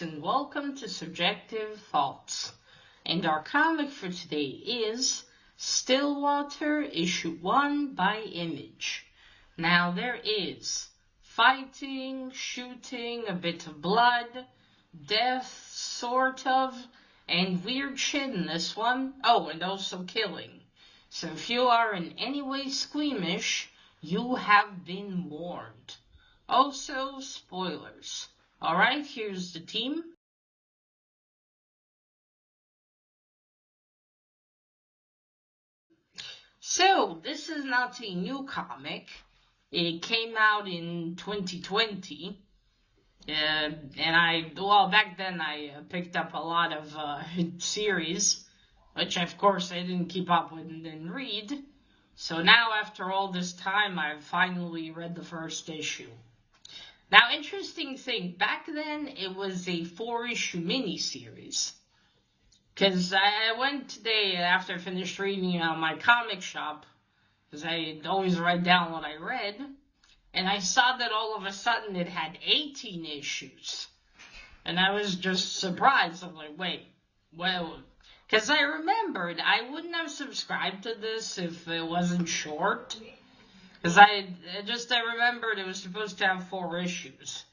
and welcome to Subjective Thoughts. And our comic for today is Stillwater, issue 1 by Image. Now there is fighting, shooting, a bit of blood, death, sort of, and weird shit in this one. Oh, and also killing. So if you are in any way squeamish, you have been warned. Also, spoilers. Alright, here's the team. So, this is not a new comic. It came out in 2020. Back then I picked up a lot of series, which of course I didn't keep up with and didn't read. So now, after all this time, I've finally read the first issue. Now, interesting thing, back then it was a 4-issue miniseries. Because I went today after I finished reading my comic shop, because I always write down what I read, and I saw that all of a sudden it had 18 issues. And I was just surprised. I'm like, wait, well, because I remembered I wouldn't have subscribed to this if it wasn't short. Because I remembered it was supposed to have 4 issues.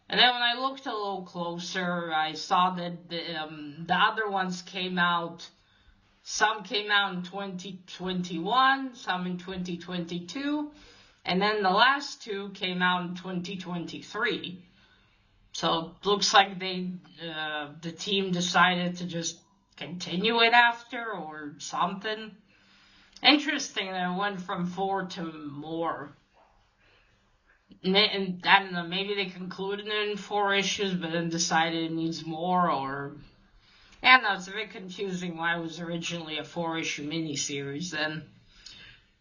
And then when I looked a little closer, I saw that the other ones came out. Some came out in 2021, some in 2022, and then the last 2 came out in 2023. So it looks like the team decided to just continue it after or something. Interesting that it went from 4 to more. And I don't know, maybe they concluded it in 4 issues, but then decided it needs more, or... I don't know, it's a bit confusing why it was originally a 4-issue miniseries then.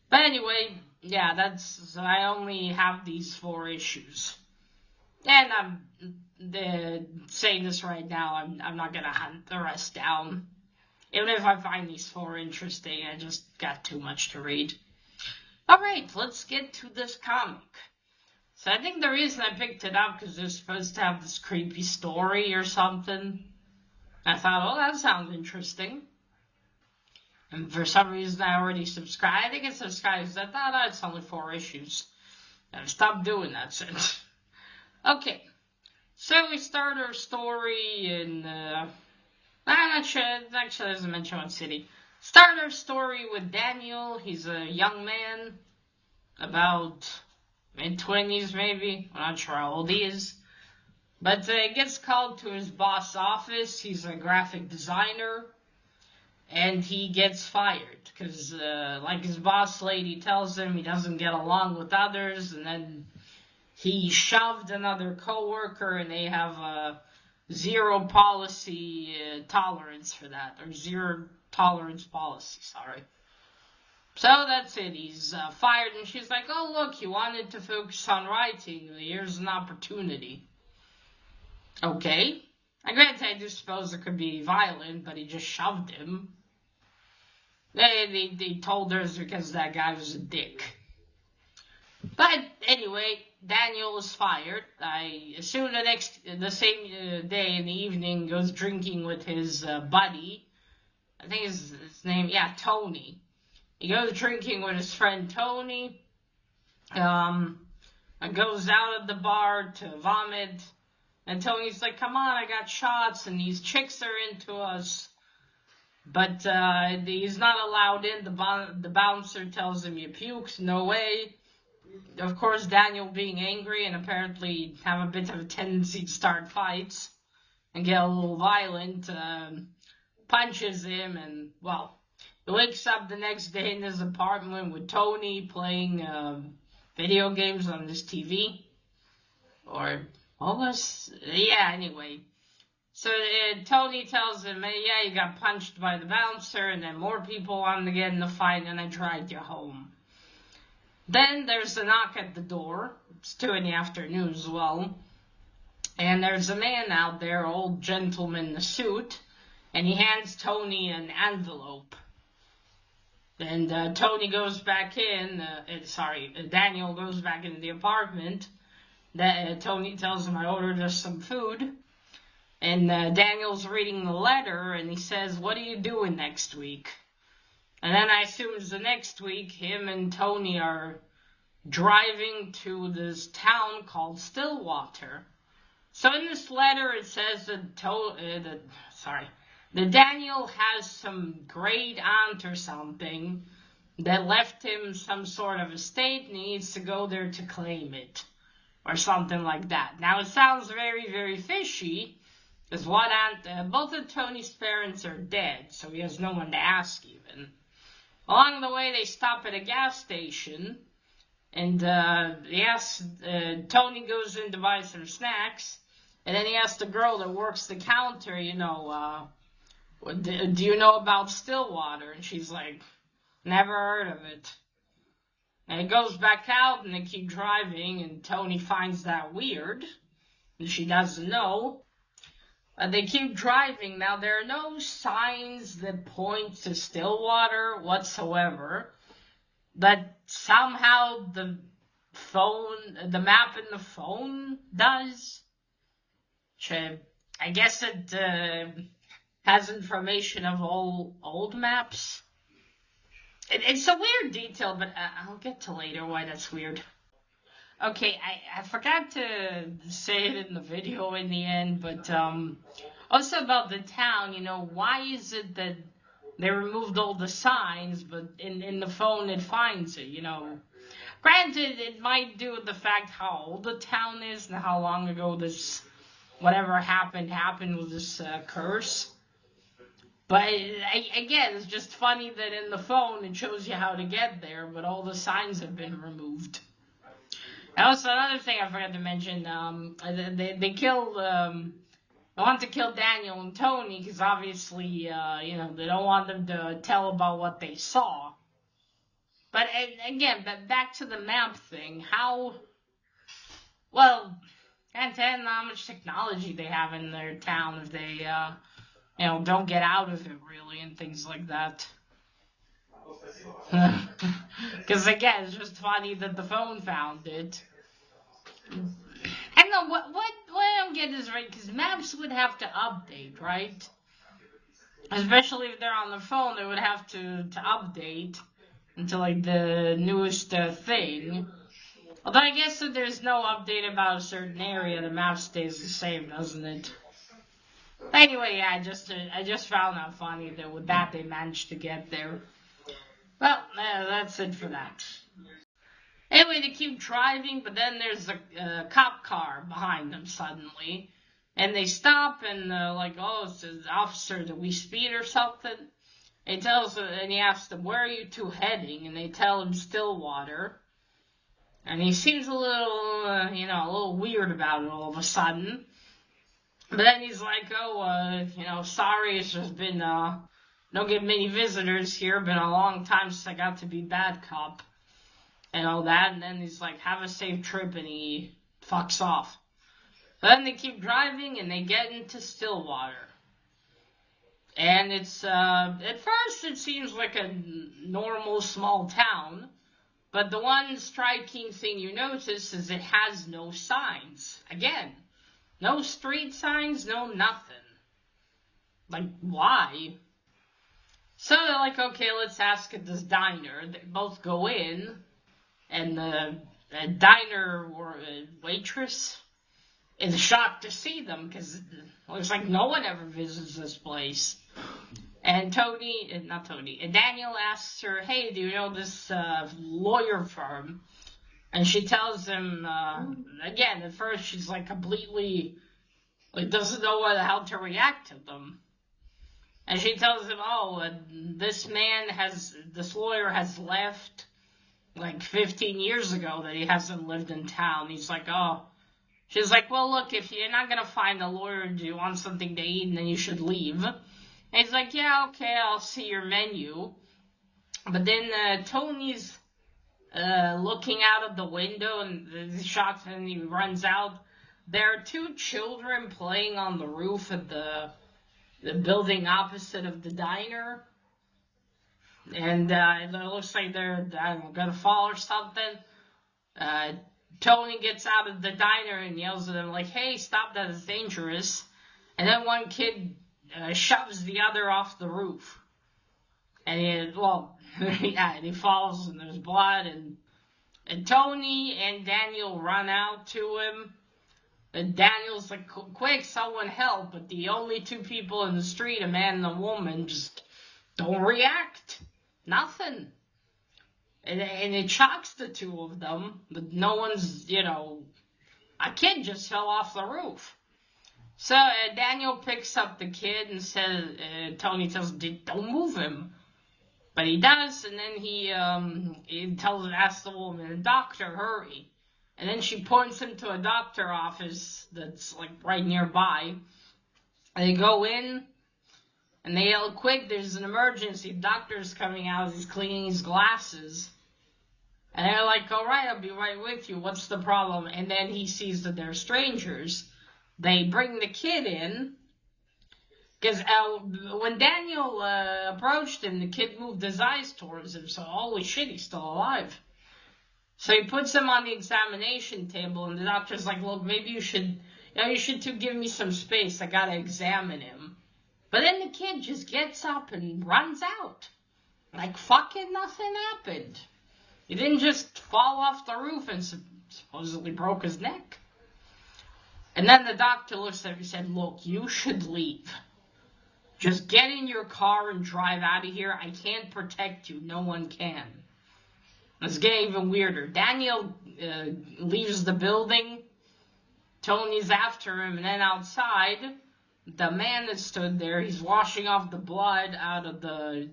But anyway, yeah, so I only have these 4 issues. And I'm saying this right now, I'm not gonna hunt the rest down. Even if I find these 4 interesting, I just got too much to read. Alright, let's get to this comic. So I think the reason I picked it up because they're supposed to have this creepy story or something. I thought, oh, that sounds interesting. And for some reason I already subscribed. I think I subscribed because I thought, oh, it's only 4 issues. I've stopped doing that since. Okay, so we start our story in... I'm not sure, it actually doesn't mention what city. Start our story with Daniel. He's a young man, about mid-20s maybe. I'm not sure how old he is. But he gets called to his boss' office. He's a graphic designer. And he gets fired. Because, like his boss lady tells him, he doesn't get along with others. And then he shoved another coworker, and they have a zero policy tolerance for that, or zero tolerance policy, sorry. So that's it, he's fired, and she's like, oh look, you wanted to focus on writing, here's an opportunity. Okay. And granted, I do suppose it could be violent, but he just shoved him. They told her it's because that guy was a dick. But anyway, Daniel was fired. I assume the same day in the evening goes drinking with his buddy. I think his name, Tony. He goes drinking with his friend Tony. And goes out of the bar to vomit. And Tony's like, come on, I got shots, and these chicks are into us. But he's not allowed in. The bouncer tells him, you puked, no way. Of course, Daniel being angry and apparently have a bit of a tendency to start fights and get a little violent, punches him, and, well, he wakes up the next day in his apartment with Tony playing video games on his TV. Or almost, anyway. So Tony tells him, hey, you got punched by the bouncer, and then more people wanted to get in the fight, and I dragged you home. Then there's a knock at the door. It's 2 in the afternoon as well. And there's a man out there, old gentleman in a suit, and he hands Tony an envelope. And Tony goes back in, Daniel goes back into the apartment. Tony tells him, I ordered us some food. And Daniel's reading the letter, and he says, "What are you doing next week?" And then I assume it's the next week, him and Tony are driving to this town called Stillwater. So in this letter, it says that Daniel has some great aunt or something that left him some sort of estate, and he needs to go there to claim it, or something like that. Now, it sounds very, very fishy, because both of Tony's parents are dead, so he has no one to ask even. Along the way, they stop at a gas station, and Tony goes in to buy some snacks, and then he asks the girl that works the counter, do you know about Stillwater? And she's like, "Never heard of it." And he goes back out, and they keep driving, and Tony finds that weird, and she doesn't know. They keep driving. Now, there are no signs that point to Stillwater whatsoever, but somehow the map in the phone does. I guess it has information of all old maps. It's a weird detail, but I'll get to later why that's weird. Okay, I forgot to say it in the video in the end, but also about the town, why is it that they removed all the signs, but in the phone it finds it, Granted, it might do with the fact how old the town is and how long ago this, whatever happened with this curse. But again, it's just funny that in the phone it shows you how to get there, but all the signs have been removed. And also, another thing I forgot to mention, they killed, they want to kill Daniel and Tony, because obviously, they don't want them to tell about what they saw. But again, back to the map thing, can't tell how much technology they have in their town if they, don't get out of it, really, and things like that. Because again, it's just funny that the phone found it. I don't know, what I don't get is, right, because maps would have to update, right? Especially if they're on the phone, they would have to update into, the newest thing. Although I guess if there's no update about a certain area, the map stays the same, doesn't it? Anyway, yeah, I just found that funny that with that they managed to get there. Well, that's it for that. Anyway, they keep driving, but then there's a cop car behind them suddenly. And they stop and it's an officer, did we speed or something? And he asks them, "Where are you two heading?" And they tell him Stillwater. And he seems a little weird about it all of a sudden. But then he's like, sorry, it's just been, don't get many visitors here, been a long time since I got to be bad cop, and all that, and then he's like, "Have a safe trip," and he fucks off. But then they keep driving, and they get into Stillwater. And it's, at first it seems like a normal small town, but the one striking thing you notice is it has no signs. Again. No street signs, no nothing. Why? So they're like, okay, let's ask at this diner. They both go in, and the diner waitress is shocked to see them, because it looks like no one ever visits this place. And Daniel asks her, "Hey, do you know this lawyer firm?" And she tells him, again, at first she's completely, doesn't know how to react to them. And she tells him, this lawyer has left 15 years ago, that he hasn't lived in town. He's like, "Oh." She's like, "Well, look, if you're not going to find a lawyer, do you want something to eat? And then you should leave." And he's like, "Yeah, okay, I'll see your menu." But then Tony's looking out of the window, and the shots, and he runs out. There are two children playing on the roof of the building opposite of the diner, and it looks like they're gonna fall or something. Tony gets out of the diner and yells at them "Hey, stop! That is dangerous." And then one kid shoves the other off the roof. And he falls and there's blood. And Tony and Daniel run out to him. And Daniel's like, quick, someone help. But the only two people in the street, a man and a woman, just don't react. Nothing. And it shocks the two of them. But no one's, a kid just fell off the roof. So Daniel picks up the kid and says, Tony tells him, don't move him. But he does, and then he asks the woman, doctor, hurry. And then she points him to a doctor office that's like right nearby. And they go in, and they yell, quick, there's an emergency. The doctor's coming out, he's cleaning his glasses. And they're like, all right, I'll be right with you. What's the problem? And then he sees that they're strangers. They bring the kid in, because when Daniel approached him, the kid moved his eyes towards him, so holy shit, he's still alive. So he puts him on the examination table, and the doctor's like, look, maybe you should give me some space, I gotta examine him. But then the kid just gets up and runs out. Like fucking nothing happened. He didn't just fall off the roof and supposedly broke his neck. And then the doctor looks at him and said, look, you should leave. Just get in your car and drive out of here. I can't protect you. No one can. It's getting even weirder. Daniel leaves the building. Tony's after him. And then outside, the man that stood there, he's washing off the blood out of the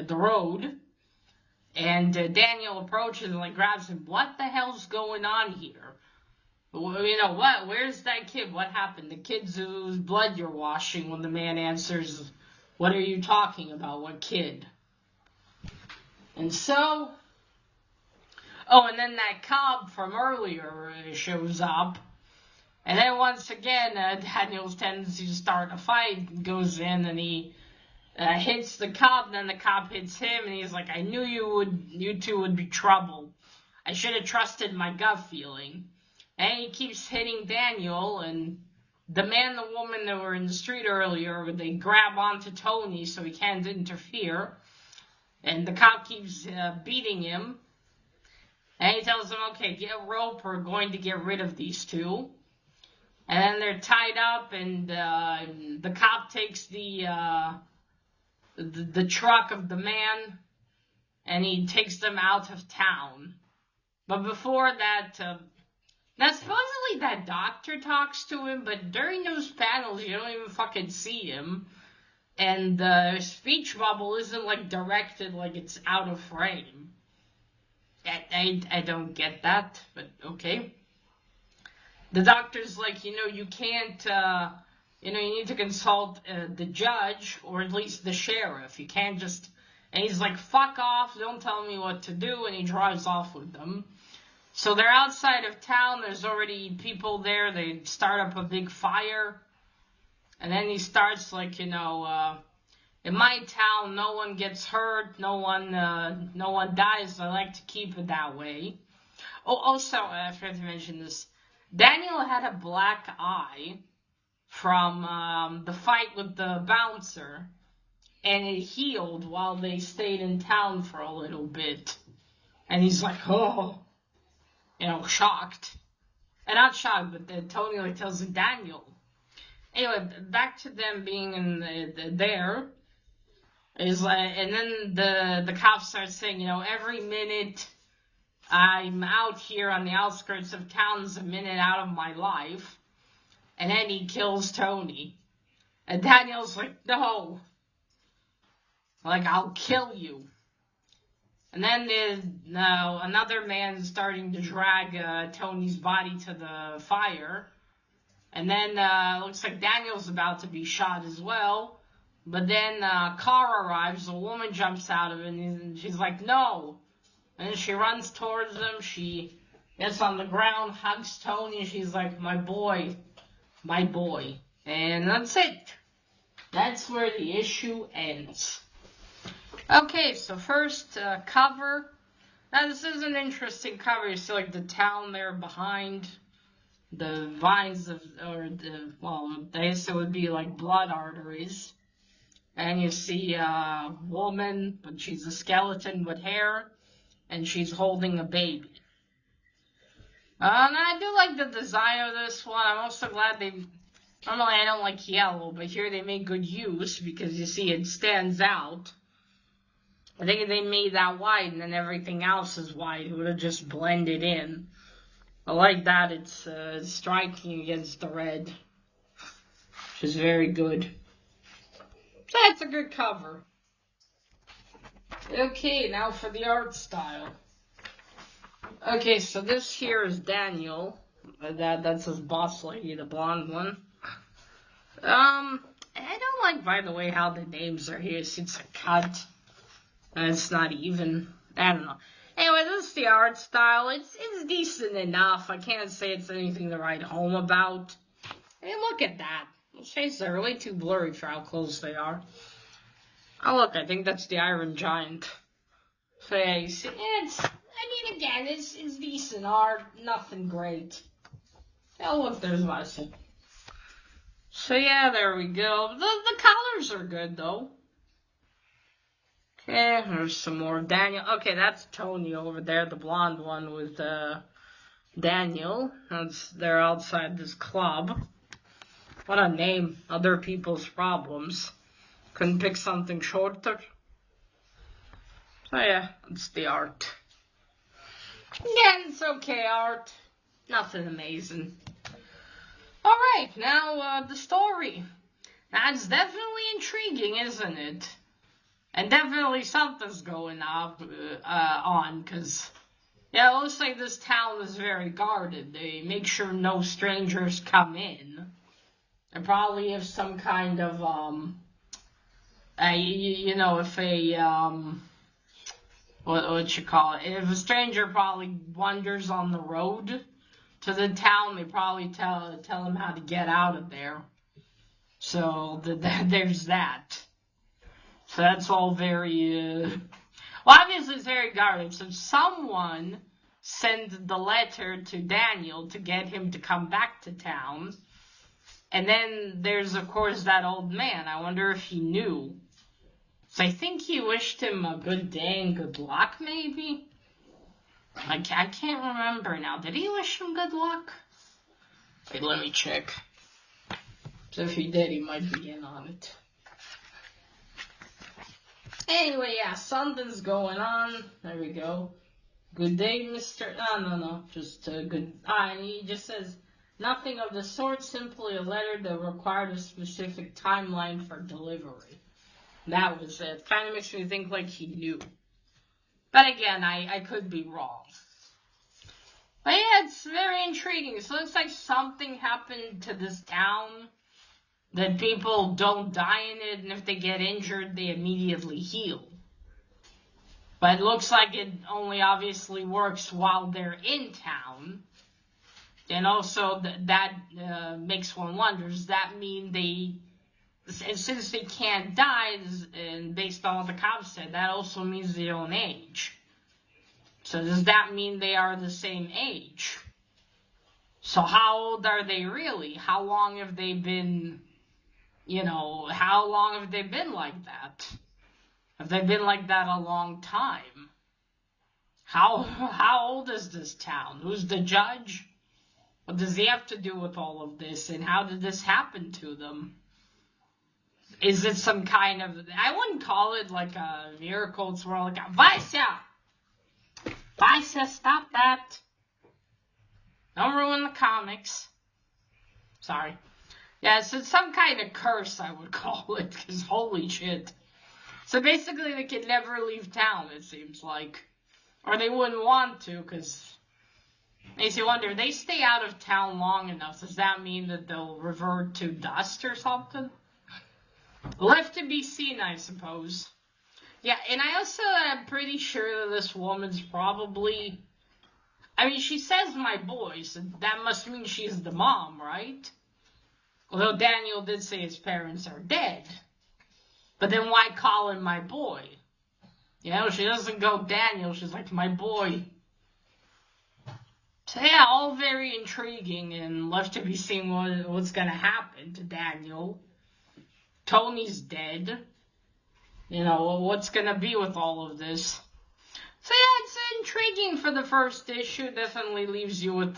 road. And Daniel approaches and grabs him. What the hell's going on here? What? Where's that kid? What happened? The kid's whose blood you're washing. When the man answers, what are you talking about? What kid? And so, and then that cop from earlier shows up. And then once again, Daniel's tendency to start a fight goes in, and he hits the cop, and then the cop hits him, and he's like, I knew you two would be trouble. I should have trusted my gut feeling. And he keeps hitting Daniel, and the man and the woman that were in the street earlier, they grab onto Tony so he can't interfere. And the cop keeps beating him. And he tells him, okay, get a rope, we're going to get rid of these two. And then they're tied up, and the cop takes the truck of the man, and he takes them out of town. But before that, now supposedly that doctor talks to him, but during those panels you don't even fucking see him. And the speech bubble isn't directed it's out of frame. I don't get that, but okay. The doctor's like, you can't, you need to consult the judge, or at least the sheriff. You can't just, and he's like, fuck off, don't tell me what to do, and he drives off with them. So they're outside of town, there's already people there, they start up a big fire, and then he starts in my town, no one gets hurt, no one dies, I like to keep it that way. Oh, also, I forgot to mention this, Daniel had a black eye from the fight with the bouncer, and it healed while they stayed in town for a little bit. And he's like, shocked. And not shocked, but then Tony tells him, Daniel. Anyway, back to them being there. Is and then the cop starts saying, every minute I'm out here on the outskirts of town is a minute out of my life. And then he kills Tony. And Daniel's like, no. I'll kill you. And then there's another man starting to drag Tony's body to the fire. And then looks like Daniel's about to be shot as well. But then a car arrives, a woman jumps out of it, and she's like, no. And then she runs towards them, she gets on the ground, hugs Tony, and she's like, my boy. And that's it. That's where the issue ends. Okay, so first cover. Now this is an interesting cover. You see the town there behind. the vines of, or the, well, I guess it would be like blood arteries. And you see a woman, but she's a skeleton with hair, and she's holding a baby. And I do like the design of this one. I'm also glad they, normally I don't like yellow, but here they make good use because you see it stands out. I think if they made that white and then everything else is white, it would have just blended in. I like that it's striking against the red, which is very good. So that's a good cover. Okay, now for the art style. Okay, so this here is Daniel. That's his boss lady, the blonde one. I don't like, by the way, how the names are here. It's a cut. And it's not even. I don't know. Anyway, this is the art style. It's decent enough. I can't say it's anything to write home about. Hey, look at that. Those faces are way too blurry for how close they are. Oh, look, I think that's the Iron Giant. So, yeah, you see, again, it's decent art. Nothing great. Oh, look, there's Wesley. So, yeah, there we go. The colors are good, though. Okay, there's some more Daniel. Okay, that's Tony over there, the blonde one with Daniel. They're outside this club. What a name. Other people's problems. Couldn't pick something shorter. So yeah, it's the art. Again, it's okay art. Nothing amazing. Alright, now the story. That's definitely intriguing, isn't it? And definitely something's going on, because, yeah, it looks like this town is very guarded. They make sure no strangers come in. And probably have some kind of, if what you call it? If a stranger probably wanders on the road to the town, they probably tell them how to get out of there. So there's that. So that's all very, well, obviously it's very guarded. So someone sent the letter to Daniel to get him to come back to town. And then there's, of course, that old man. I wonder if he knew. So I think he wished him a good day and good luck, maybe? I can't remember now. Did he wish him good luck? Wait, let me check. So if he did, he might be in on it. Anyway, yeah, something's going on. There we go. Good day, Mr. No. Just good. And he just says, nothing of the sort, simply a letter that required a specific timeline for delivery. That was it. Kind of makes me think like he knew. But again, I could be wrong. But yeah, it's very intriguing. So it looks like something happened to this town. That people don't die in it, and if they get injured, they immediately heal. But it looks like it only obviously works while they're in town. And also, that makes one wonder, does that mean since they can't die, and based on what the cops said, that also means they don't age. So does that mean they are the same age? So how old are they really? How long have they been... how long have they been like that? Have they been like that a long time? How old is this town? Who's the judge? What does he have to do with all of this? And how did this happen to them? Is it some kind of... I wouldn't call it like a miracle. It's more like a... Vaisya, stop that. Don't ruin the comics. Sorry. Yeah, so it's some kind of curse, I would call it, because holy shit. So basically, they could never leave town, it seems like. Or they wouldn't want to, because... Makes you wonder, if they stay out of town long enough, does that mean that they'll revert to dust or something? Left to be seen, I suppose. Yeah, and I also am pretty sure that this woman's probably... I mean, she says my boy, so that must mean she's the mom, right? Although Daniel did say his parents are dead. But then why call him my boy? She doesn't go Daniel, she's like, my boy. So yeah, all very intriguing and left to be seen what's gonna happen to Daniel. Tony's dead. You know, what's gonna be with all of this? So yeah, it's intriguing for the first issue. Definitely leaves you with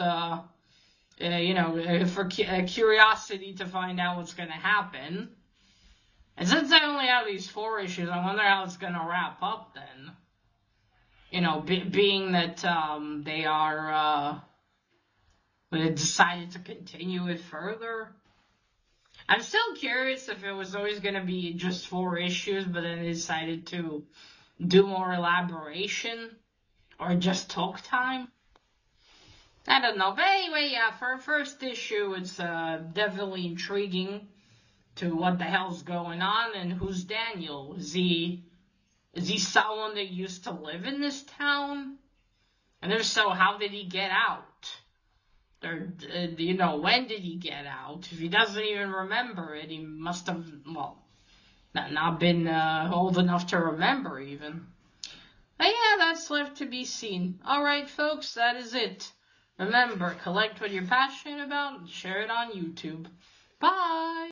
curiosity to find out what's gonna happen. And since I only have these 4 issues, I wonder how it's gonna wrap up then. You know, being that they are decided to continue it further. I'm still curious if it was always going to be just 4 issues, but then they decided to do more elaboration, or just talk time. I don't know, but anyway, yeah, for a first issue, it's definitely intriguing to what the hell's going on, and who's Daniel? Is he someone that used to live in this town? And if so, how did he get out? Or, when did he get out? If he doesn't even remember it, he must have, not been old enough to remember even. But yeah, that's left to be seen. Alright, folks, that is it. Remember, collect what you're passionate about and share it on YouTube. Bye!